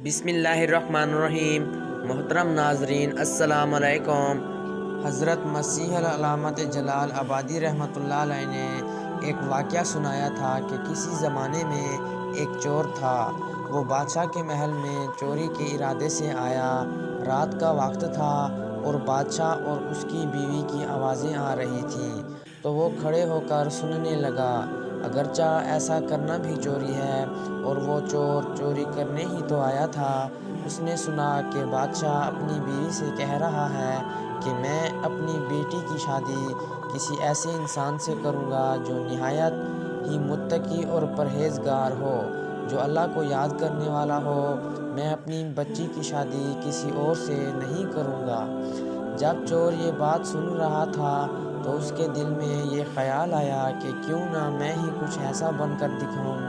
بسم اللہ الرحمن الرحیم۔ محترم ناظرین السلام علیکم۔ حضرت مسیح العلامت جلال آبادی رحمۃ اللہ علیہ نے ایک واقعہ سنایا تھا کہ کسی زمانے میں ایک چور تھا۔ وہ بادشاہ کے محل میں چوری کے ارادے سے آیا۔ رات کا وقت تھا اور بادشاہ اور اس کی بیوی کی آوازیں آ رہی تھیں، تو وہ کھڑے ہو کر سننے لگا۔ اگرچہ ایسا کرنا بھی چوری ہے اور وہ چور چوری کرنے ہی تو آیا تھا، اس نے سنا کہ بادشاہ اپنی بیوی سے کہہ رہا ہے کہ میں اپنی بیٹی کی شادی کسی ایسے انسان سے کروں گا جو نہایت ہی متقی اور پرہیزگار ہو، جو اللہ کو یاد کرنے والا ہو۔ میں اپنی بچی کی شادی کسی اور سے نہیں کروں گا۔ جب چور یہ بات سن رہا تھا تو اس کے دل میں یہ خیال آیا کہ کیوں نہ میں ہی کچھ ایسا بن کر دکھاؤں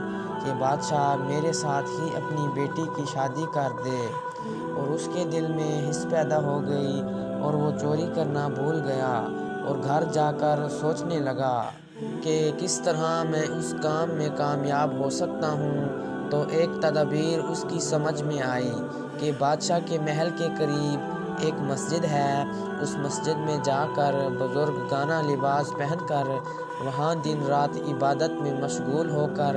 کہ بادشاہ میرے ساتھ ہی اپنی بیٹی کی شادی کر دے۔ اور اس کے دل میں حس پیدا ہو گئی اور وہ چوری کرنا بھول گیا اور گھر جا کر سوچنے لگا کہ کس طرح میں اس کام میں کامیاب ہو سکتا ہوں۔ تو ایک تدبیر اس کی سمجھ میں آئی کہ بادشاہ کے محل کے قریب ایک مسجد ہے، اس مسجد میں جا کر بزرگانہ لباس پہن کر وہاں دن رات عبادت میں مشغول ہو کر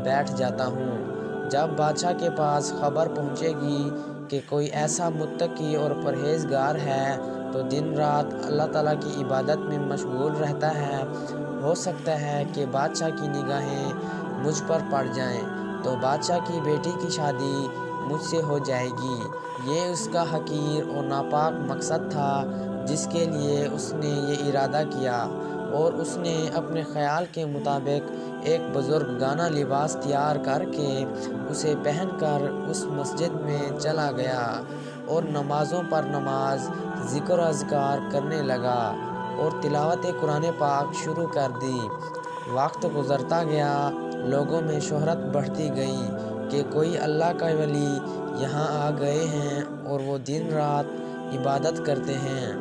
بیٹھ جاتا ہوں۔ جب بادشاہ کے پاس خبر پہنچے گی کہ کوئی ایسا متقی اور پرہیزگار ہے تو دن رات اللہ تعالیٰ کی عبادت میں مشغول رہتا ہے، ہو سکتا ہے کہ بادشاہ کی نگاہیں مجھ پر پڑ جائیں تو بادشاہ کی بیٹی کی شادی مجھ سے ہو جائے گی۔ یہ اس کا حقیر اور ناپاک مقصد تھا جس کے لیے اس نے یہ ارادہ کیا، اور اس نے اپنے خیال کے مطابق ایک بزرگانہ لباس تیار کر کے اسے پہن کر اس مسجد میں چلا گیا اور نمازوں پر نماز، ذکر و اذکار کرنے لگا اور تلاوت قرآن پاک شروع کر دی۔ وقت گزرتا گیا، لوگوں میں شہرت بڑھتی گئی کہ کوئی اللہ کا ولی یہاں آ گئے ہیں اور وہ دن رات عبادت کرتے ہیں۔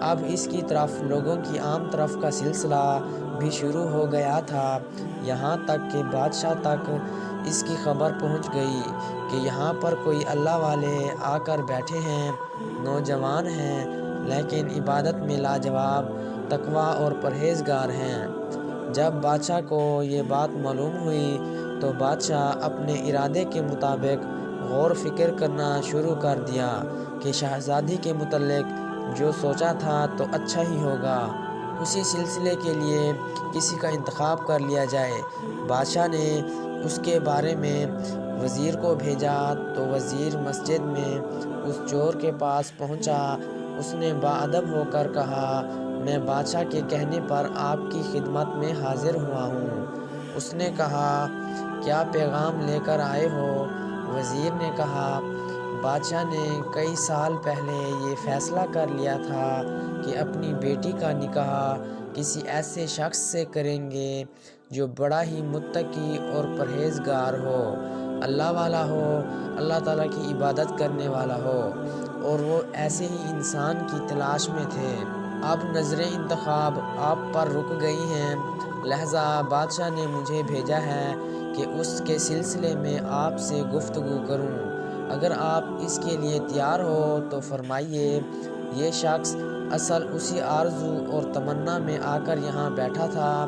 اب اس کی طرف لوگوں کی عام طرف کا سلسلہ بھی شروع ہو گیا تھا، یہاں تک کہ بادشاہ تک اس کی خبر پہنچ گئی کہ یہاں پر کوئی اللہ والے آ کر بیٹھے ہیں، نوجوان ہیں لیکن عبادت میں لاجواب، تقویٰ اور پرہیزگار ہیں۔ جب بادشاہ کو یہ بات معلوم ہوئی تو بادشاہ اپنے ارادے کے مطابق غور و فکر کرنا شروع کر دیا کہ شہزادی کے متعلق جو سوچا تھا تو اچھا ہی ہوگا، اسی سلسلے کے لیے کسی کا انتخاب کر لیا جائے۔ بادشاہ نے اس کے بارے میں وزیر کو بھیجا تو وزیر مسجد میں اس چور کے پاس پہنچا۔ اس نے باادب ہو کر کہا، میں بادشاہ کے کہنے پر آپ کی خدمت میں حاضر ہوا ہوں۔ اس نے کہا، کیا پیغام لے کر آئے ہو؟ وزیر نے کہا، بادشاہ نے کئی سال پہلے یہ فیصلہ کر لیا تھا کہ اپنی بیٹی کا نکاح کسی ایسے شخص سے کریں گے جو بڑا ہی متقی اور پرہیزگار ہو، اللہ والا ہو، اللہ تعالیٰ کی عبادت کرنے والا ہو، اور وہ ایسے ہی انسان کی تلاش میں تھے۔ اب نظرِ انتخاب آپ پر رک گئی ہیں، لہذا بادشاہ نے مجھے بھیجا ہے کہ اس کے سلسلے میں آپ سے گفتگو کروں۔ اگر آپ اس کے لیے تیار ہو تو فرمائیے۔ یہ شخص اصل اسی آرزو اور تمنا میں آ کر یہاں بیٹھا تھا۔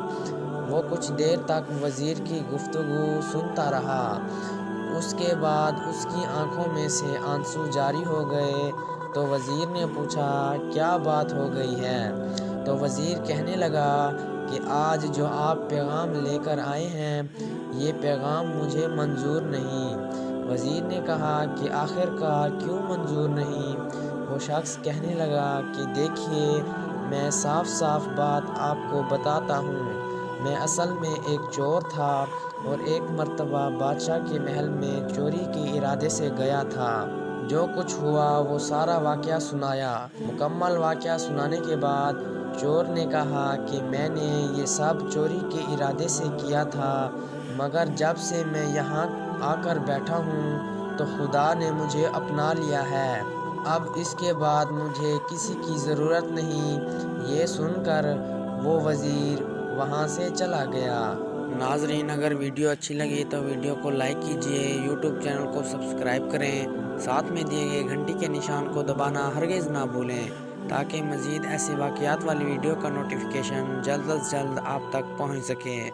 وہ کچھ دیر تک وزیر کی گفتگو سنتا رہا، اس کے بعد اس کی آنکھوں میں سے آنسو جاری ہو گئے تو وزیر نے پوچھا، کیا بات ہو گئی ہے؟ تو وزیر کہنے لگا کہ آج جو آپ پیغام لے کر آئے ہیں یہ پیغام مجھے منظور نہیں۔ وزیر نے کہا کہ آخر کار کیوں منظور نہیں؟ وہ شخص کہنے لگا کہ دیکھیے، میں صاف صاف بات آپ کو بتاتا ہوں، میں اصل میں ایک چور تھا اور ایک مرتبہ بادشاہ کے محل میں چوری کے ارادے سے گیا تھا۔ جو کچھ ہوا وہ سارا واقعہ سنایا۔ مکمل واقعہ سنانے کے بعد چور نے کہا کہ میں نے یہ سب چوری کے ارادے سے کیا تھا، مگر جب سے میں یہاں آ کر بیٹھا ہوں تو خدا نے مجھے اپنا لیا ہے، اب اس کے بعد مجھے کسی کی ضرورت نہیں۔ یہ سن کر وہ وزیر وہاں سے چلا گیا۔ ناظرین، اگر ویڈیو اچھی لگی تو ویڈیو کو لائک کیجئے، یوٹیوب چینل کو سبسکرائب کریں ساتھ میں دیے گئے گھنٹی کے نشان کو دبانا ہرگز نہ بھولیں تاکہ مزید ایسے واقعات والی ویڈیو کا نوٹیفیکیشن جلد از جلد آپ تک پہنچ سکے۔